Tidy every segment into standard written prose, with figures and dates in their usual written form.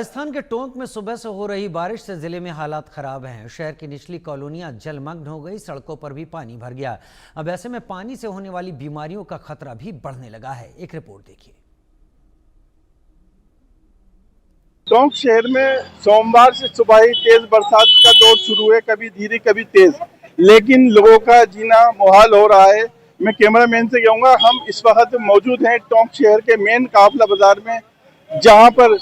राजस्थान के टोंक में सुबह से हो रही बारिश से जिले में हालात खराब हैं। शहर की निचली कॉलोनियां जलमग्न हो गई, सड़कों पर भी पानी भर गया। अब ऐसे में पानी से होने वाली बीमारियों का खतरा भी बढ़ने लगा है। एक रिपोर्ट देखिए। टोंक शहर में सोमवार से सुबह ही तेज बरसात का दौर शुरू है, कभी धीरे कभी तेज, लेकिन लोगों का जीना मुहाल हो रहा है। मैं कैमरामैन से कहूँगा, हम इस वक्त मौजूद हैं टोंक शहर के मेन काफला बाजार में, जहाँ पर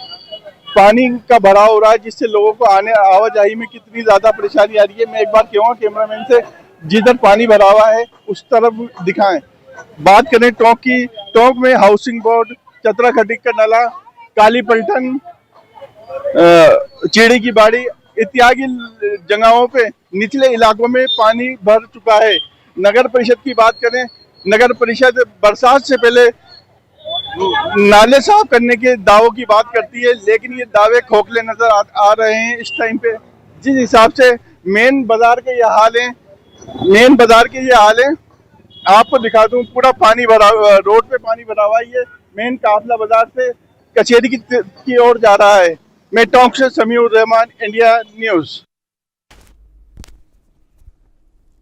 पानी का भराव हो रहा है, जिससे लोगों को आने आवाजाही में कितनी ज्यादा परेशानी आ रही है। मैं एक बार कहूँगा कैमरामैन से, जिधर पानी भरा हुआ है उस तरफ दिखाएं। बात करें टोंक की, टोंक में हाउसिंग बोर्ड, चतरा खटिक का नाला, काली पलटन, चीड़ी की बाड़ी इत्यादि जगहों पे निचले इलाकों में पानी भर चुका है। नगर परिषद की बात करें, नगर परिषद बरसात से पहले नाले साफ करने के दावों की बात करती है, लेकिन ये दावे खोखले नजर आ रहे हैं इस टाइम पे। जिस हिसाब से मेन बाजार के ये हाल है, आपको दिखा दूं, पूरा पानी भरा, रोड पे पानी भरा हुआ है। ये मेन काफला बाजार से कचेरी की ओर जा रहा है। मैं टोंक से समीउर रहमान, इंडिया न्यूज।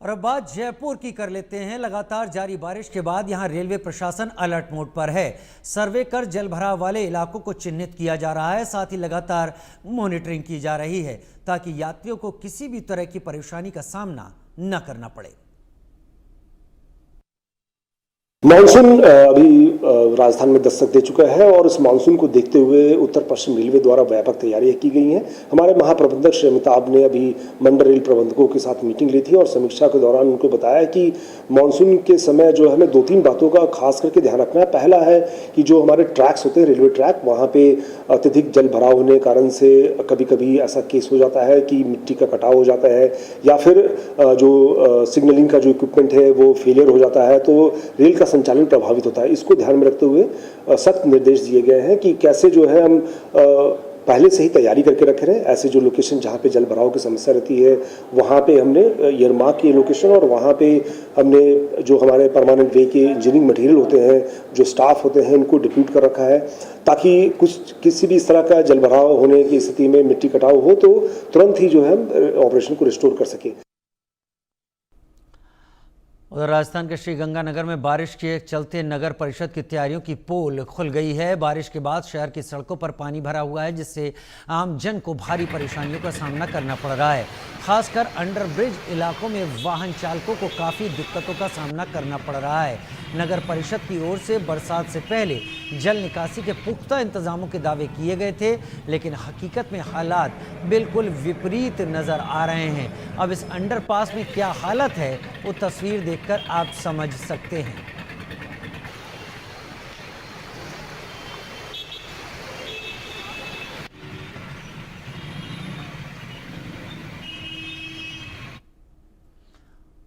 और अब बात जयपुर की कर लेते हैं। लगातार जारी बारिश के बाद यहां रेलवे प्रशासन अलर्ट मोड पर है। सर्वे कर जलभराव वाले इलाकों को चिन्हित किया जा रहा है, साथ ही लगातार मॉनिटरिंग की जा रही है ताकि यात्रियों को किसी भी तरह की परेशानी का सामना न करना पड़े। मानसून अभी राजस्थान में दस्तक दे चुका है और इस मानसून को देखते हुए उत्तर पश्चिम रेलवे द्वारा व्यापक तैयारियां की गई हैं। हमारे महाप्रबंधक श्री अमिताभ ने अभी मंडल रेल प्रबंधकों के साथ मीटिंग ली थी और समीक्षा के दौरान उनको बताया कि मानसून के समय जो हमें 2-3 बातों का खास करके ध्यान रखना है। पहला है कि जो हमारे ट्रैक्स होते हैं, रेलवे ट्रैक, वहाँ पे अत्यधिक जल भराव होने के कारण से कभी कभी ऐसा केस हो जाता है कि मिट्टी का कटाव हो जाता है या फिर जो सिग्नलिंग का जो इक्विपमेंट है वो फेलियर हो जाता है, तो रेल का संचालन प्रभावित होता है। इसको ध्यान में रखते हुए सख्त निर्देश दिए गए हैं कि कैसे जो है हम पहले से ही तैयारी करके रखे रहे। ऐसे जो लोकेशन जहाँ पे जल भराव की समस्या रहती है वहाँ पे हमने ईयरमार्क किए लोकेशन और वहाँ पे हमने जो हमारे परमानेंट वे के इंजीनियरिंग मटेरियल होते हैं, जो स्टाफ होते हैं, इनको डिप्यूट कर रखा है ताकि किसी भी इस तरह का जल भराव होने की स्थिति में मिट्टी कटाव हो तो तुरंत ही जो है ऑपरेशन को रिस्टोर कर सके। उधर राजस्थान के श्रीगंगानगर में बारिश के चलते नगर परिषद की तैयारियों की पोल खुल गई है। बारिश के बाद शहर की सड़कों पर पानी भरा हुआ है, जिससे आम जन को भारी परेशानियों का सामना करना पड़ रहा है। खासकर अंडरब्रिज इलाकों में वाहन चालकों को काफ़ी दिक्कतों का सामना करना पड़ रहा है। नगर परिषद की ओर से बरसात से पहले जल निकासी के पुख्ता इंतजामों के दावे किए गए थे, लेकिन हकीकत में हालात बिल्कुल विपरीत नज़र आ रहे हैं। अब इस अंडरपास में क्या हालत है वो तस्वीर देखकर आप समझ सकते हैं।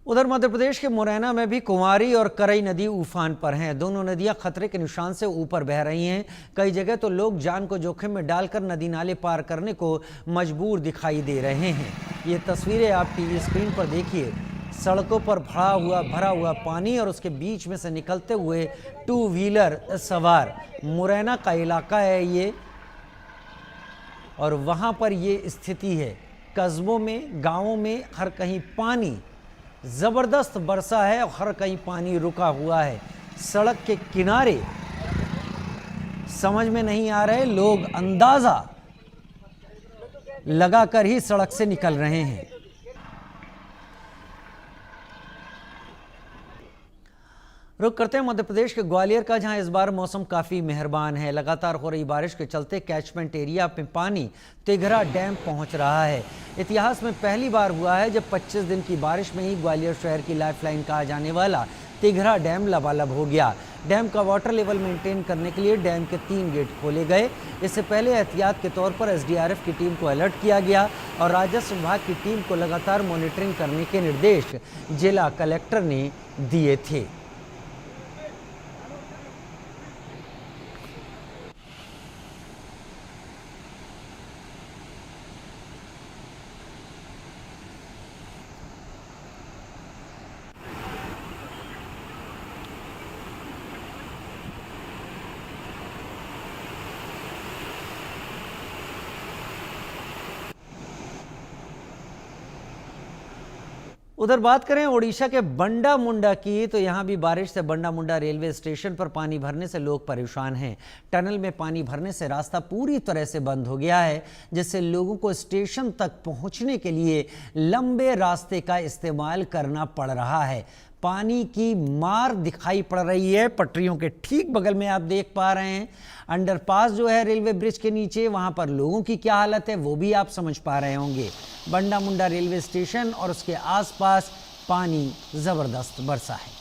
उधर मध्य प्रदेश के मुरैना में भी कुंवारी और करई नदी उफान पर हैं। दोनों नदियां खतरे के निशान से ऊपर बह रही हैं। कई जगह तो लोग जान को जोखिम में डालकर नदी नाले पार करने को मजबूर दिखाई दे रहे हैं। ये तस्वीरें आप टीवी स्क्रीन पर देखिए। सड़कों पर भरा हुआ पानी और उसके बीच में से निकलते हुए 2 व्हीलर सवार। मुरैना का इलाका है ये और वहाँ पर ये स्थिति है। कस्बों में, गाँवों में हर कहीं पानी, ज़बरदस्त बरसा है और हर कहीं पानी रुका हुआ है। सड़क के किनारे समझ में नहीं आ रहे, लोग अंदाज़ा लगाकर ही सड़क से निकल रहे हैं। रुक करते हैं मध्य प्रदेश के ग्वालियर का, जहां इस बार मौसम काफ़ी मेहरबान है। लगातार हो रही बारिश के चलते कैचमेंट एरिया में पानी तिघरा डैम पहुंच रहा है। इतिहास में पहली बार हुआ है जब 25 दिन की बारिश में ही ग्वालियर शहर की लाइफलाइन कहा जाने वाला तिघरा डैम लबालब हो गया। डैम का वाटर लेवल मेंटेन करने के लिए डैम के 3 गेट खोले गए। इससे पहले एहतियात के तौर पर एसडीआरएफ की टीम को अलर्ट किया गया और राजस्व विभाग की टीम को लगातार मॉनिटरिंग करने के निर्देश जिला कलेक्टर ने दिए थे। उधर बात करें ओडिशा के बंडा मुंडा की, तो यहाँ भी बारिश से बंडा मुंडा रेलवे स्टेशन पर पानी भरने से लोग परेशान हैं। टनल में पानी भरने से रास्ता पूरी तरह से बंद हो गया है, जिससे लोगों को स्टेशन तक पहुँचने के लिए लंबे रास्ते का इस्तेमाल करना पड़ रहा है। पानी की मार दिखाई पड़ रही है। पटरियों के ठीक बगल में आप देख पा रहे हैं अंडरपास जो है रेलवे ब्रिज के नीचे, वहां पर लोगों की क्या हालत है वो भी आप समझ पा रहे होंगे। बंडा मुंडा रेलवे स्टेशन और उसके आसपास पानी जबरदस्त बरसा है।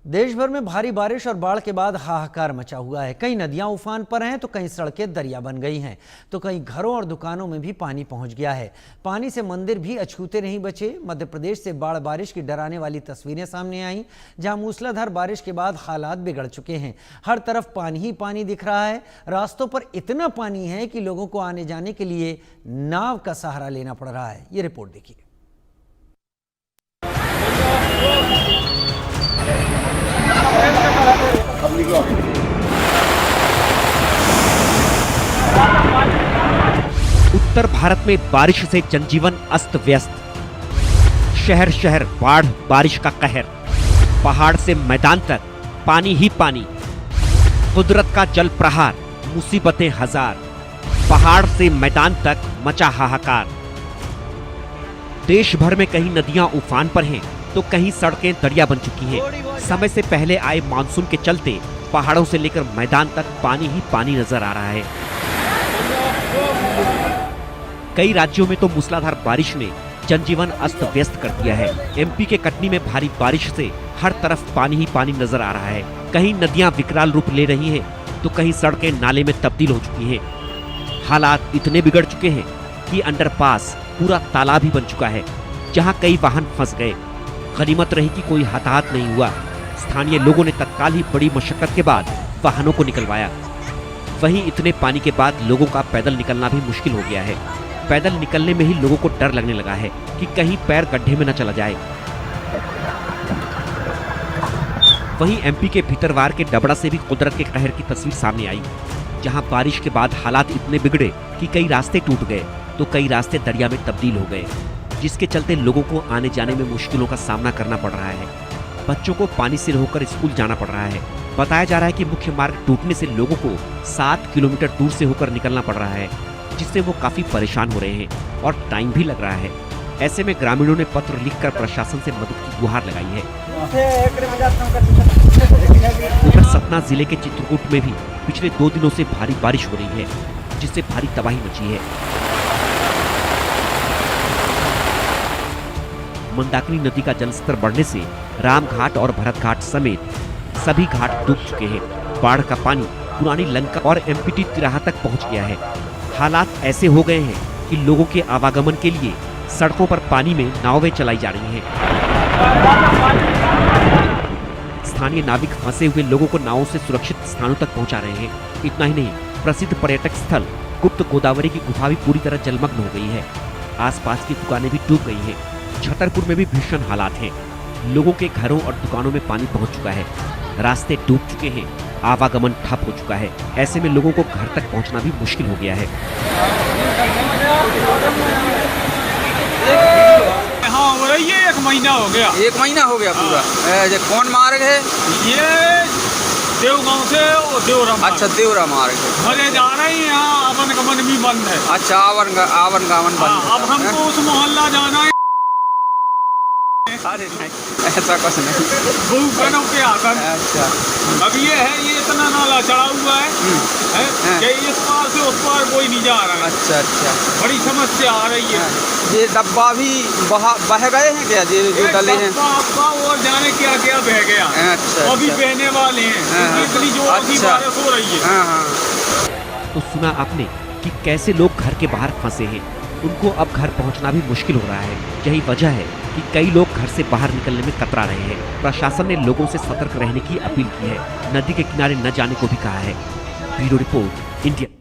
देश भर में भारी बारिश और बाढ़ के बाद हाहाकार मचा हुआ है। कई नदियां उफान पर हैं तो कई सड़कें दरिया बन गई हैं, तो कई घरों और दुकानों में भी पानी पहुंच गया है। पानी से मंदिर भी अछूते नहीं बचे। मध्य प्रदेश से बाढ़ बारिश की डराने वाली तस्वीरें सामने आईं, जहां मूसलाधार बारिश के बाद हालात बिगड़ चुके हैं। हर तरफ पानी ही पानी दिख रहा है। रास्तों पर इतना पानी है कि लोगों को आने जाने के लिए नाव का सहारा लेना पड़ रहा है। ये रिपोर्ट देखिए। उत्तर भारत में बारिश से जनजीवन अस्त व्यस्त। शहर शहर बाढ़ बारिश का कहर। पहाड़ से मैदान तक पानी ही पानी। कुदरत का जल प्रहार, मुसीबतें हजार। पहाड़ से मैदान तक मचा हाहाकार। देश भर में कहीं नदियां उफान पर हैं तो कहीं सड़कें दरिया बन चुकी हैं। समय से पहले आए मानसून के चलते पहाड़ों से लेकर मैदान तक पानी ही पानी नजर आ रहा है। कई राज्यों में तो मूसलाधार बारिश ने जनजीवन अस्त व्यस्त कर दिया है। एमपी के कटनी में भारी बारिश से हर तरफ पानी ही पानी नजर आ रहा है। कहीं नदियां विकराल रूप ले रही हैं तो कहीं सड़कें नाले में तब्दील हो चुकी हैं। हालात इतने बिगड़ चुके हैं कि अंडरपास पूरा तालाब ही बन चुका है, जहां कई वाहन फंस गए। गनीमत रही कि कोई हताहत नहीं हुआ। स्थानीय लोगों ने तत्काल ही बड़ी मशक्कत के बाद वाहनों को निकलवाया। वहीं इतने पानी के बाद लोगों का पैदल निकलना भी मुश्किल हो गया है। पैदल निकलने में ही लोगों को डर लगने लगा है कि कहीं पैर गड्ढे में न चला जाए। वहीं एमपी के भीतरवार के डबड़ा से भी कुदरत के कहर की तस्वीर सामने आई, जहां बारिश के बाद हालात इतने बिगड़े कि कई रास्ते टूट गए तो कई रास्ते दरिया में तब्दील हो गए, जिसके चलते लोगों को आने जाने में मुश्किलों का सामना करना पड़ रहा है। बच्चों को पानी से होकर स्कूल जाना पड़ रहा है। बताया जा रहा है कि मुख्य मार्ग टूटने से लोगों को 7 किलोमीटर दूर से होकर निकलना पड़ रहा है, जिससे वो काफी परेशान हो रहे हैं और टाइम भी लग रहा है। ऐसे में ग्रामीणों ने पत्र लिखकर प्रशासन से मदद की गुहार लगाई है। उधर सतना जिले के चित्रकूट में भी पिछले 2 दिनों से भारी बारिश हो रही है, जिससे भारी तबाही मची है। मंदाकिनी नदी का जलस्तर बढ़ने से रामघाट और भरत घाट समेत सभी घाट डूब चुके हैं। बाढ़ का पानी पुरानी लंका और एमपीटी तिराहा तक पहुंच गया है। हालात ऐसे हो गए हैं कि लोगों के आवागमन के लिए सड़कों पर पानी में नावें चलाई जा रही हैं। स्थानीय नाविक फंसे हुए लोगों को नावों से सुरक्षित स्थानों तक पहुंचा रहे हैं। इतना ही नहीं, प्रसिद्ध पर्यटक स्थल गुप्त गोदावरी की गुफा भी पूरी तरह जलमग्न हो गई है। आसपास की दुकानें भी डूब गई हैं। छतरपुर में भी भीषण हालात हैं। लोगों के घरों और दुकानों में पानी पहुंच चुका है। रास्ते डूब चुके हैं। आवागमन ठप हो चुका है। ऐसे में लोगों को घर तक पहुंचना भी मुश्किल हो गया है। हाँ हो रही है, 1 महीना हो गया। 1 महीना हो गया पूरा। ये कौन मार्ग है? ये देवगांव से देवरा मार्ग। अच्छा, देवरा मार्ग है। भले जा रहे हैं, यहाँ आवन गमन भी बंद है। अच्छा, आवन गमन बंद है। अब हमको उस मोहल्ला जाना है। अरे नहीं, ऐसा कुछ नहीं। बहु बहनों के आकर। अच्छा, अब ये है, ये इतना नाला चढ़ा हुआ है कि इस पार से उस पार कोई नहीं जा रहा है। अच्छा अच्छा, बड़ी समस्या आ रही है। ये डब्बा भी बह गए हैं क्या? जो डले हैं आपका और जाने क्या क्या बह गया। अच्छा, अभी बहने वाले हैं। इतनी जोर की बारिश हो रही है। तो सुना आपने कि कैसे लोग घर के बाहर फंसे हैं। उनको अब घर पहुंचना भी मुश्किल हो रहा है। यही वजह है कि कई लोग घर से बाहर निकलने में कतरा रहे हैं। प्रशासन ने लोगों से सतर्क रहने की अपील की है। नदी के किनारे न जाने को भी कहा है। Bureau report, India.